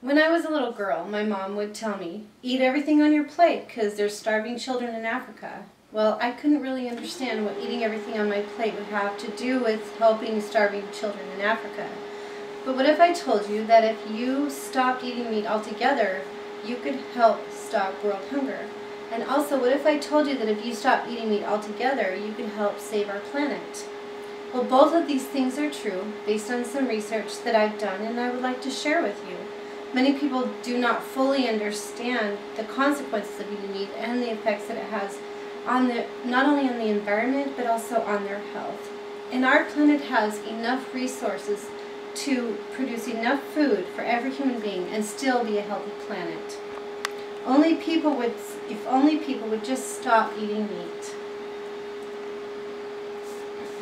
When I was a little girl, my mom would tell me, eat everything on your plate because there's starving children in Africa. Well, I couldn't really understand what eating everything on my plate would have to do with helping starving children in Africa. But what if I told you that if you stopped eating meat altogether, you could help stop world hunger? And also, what if I told you that if you stopped eating meat altogether, you could help save our planet? Well, both of these things are true based on some research that I've done and I would like to share with you. Many people do not fully understand the consequences of eating meat and the effects that it has on not only on the environment but also on their health. And our planet has enough resources to produce enough food for every human being and still be a healthy planet. If only people would just stop eating meat.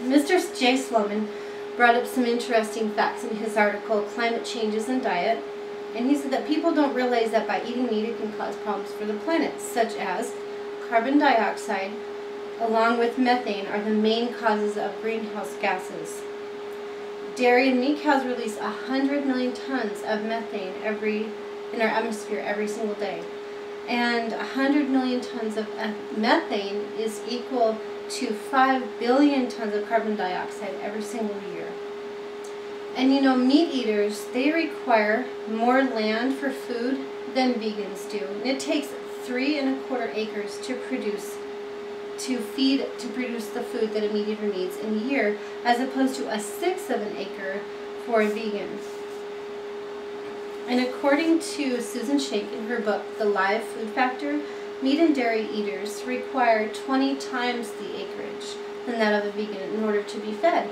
Mr. Jay Sloman brought up some interesting facts in his article, Climate Changes in Diet, and he said that people don't realize that by eating meat it can cause problems for the planet, such as carbon dioxide, along with methane, are the main causes of greenhouse gases. Dairy and meat cows release 100 million tons of methane in our atmosphere every single day. And 100 million tons of methane is equal to 5 billion tons of carbon dioxide every single year. And you know, meat eaters, they require more land for food than vegans do. And it takes 3¼ acres to produce the food that a meat eater needs in a year, as opposed to 1/6 of an acre for a vegan. And according to Susan Shank in her book, The Live Food Factor, meat and dairy eaters require 20 times the acreage than that of a vegan in order to be fed.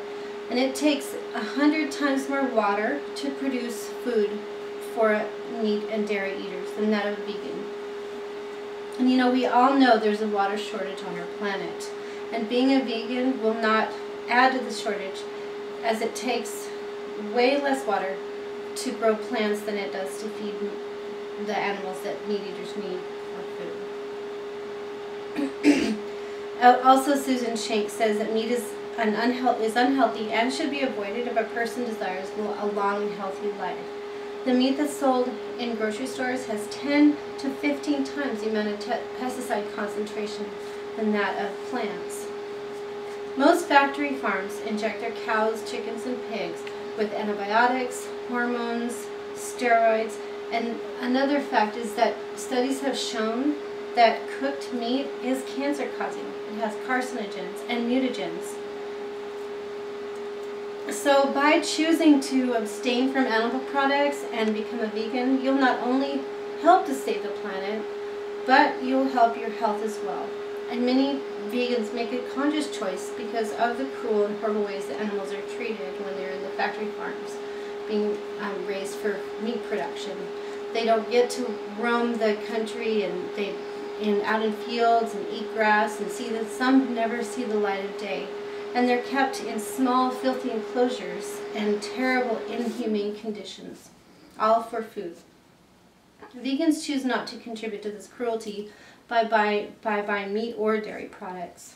And it takes 100 times more water to produce food for meat and dairy eaters than that of a vegan. And you know, we all know there's a water shortage on our planet. And being a vegan will not add to the shortage, as it takes way less water to grow plants than it does to feed the animals that meat eaters need for food. Also, Susan Shank says that meat is unhealthy and should be avoided if a person desires a long and healthy life. The meat that's sold in grocery stores has 10 to 15 times the amount of pesticide concentration than that of plants. Most factory farms inject their cows, chickens, and pigs with antibiotics, hormones, steroids, and another fact is that studies have shown that cooked meat is cancer-causing. It has carcinogens and mutagens. So by choosing to abstain from animal products and become a vegan, you'll not only help to save the planet, but you'll help your health as well. And many vegans make a conscious choice because of the cruel and horrible ways that animals are treated when they're in the factory farms being raised for meat production. They don't get to roam the country and out in fields and eat grass and see that some never see the light of day. And they're kept in small, filthy enclosures and terrible, inhumane conditions, all for food. Vegans choose not to contribute to this cruelty by buying meat or dairy products.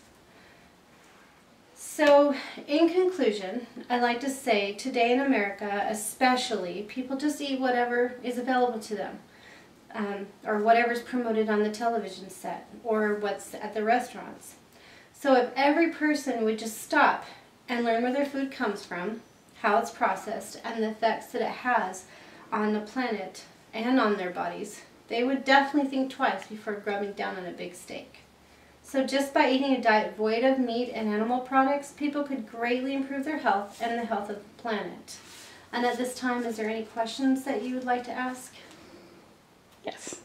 So, in conclusion, I'd like to say today in America, especially, people just eat whatever is available to them, or whatever's promoted on the television set, or what's at the restaurants. So if every person would just stop and learn where their food comes from, how it's processed, and the effects that it has on the planet and on their bodies, they would definitely think twice before grubbing down on a big steak. So just by eating a diet void of meat and animal products, people could greatly improve their health and the health of the planet. And at this time, is there any questions that you would like to ask? Yes.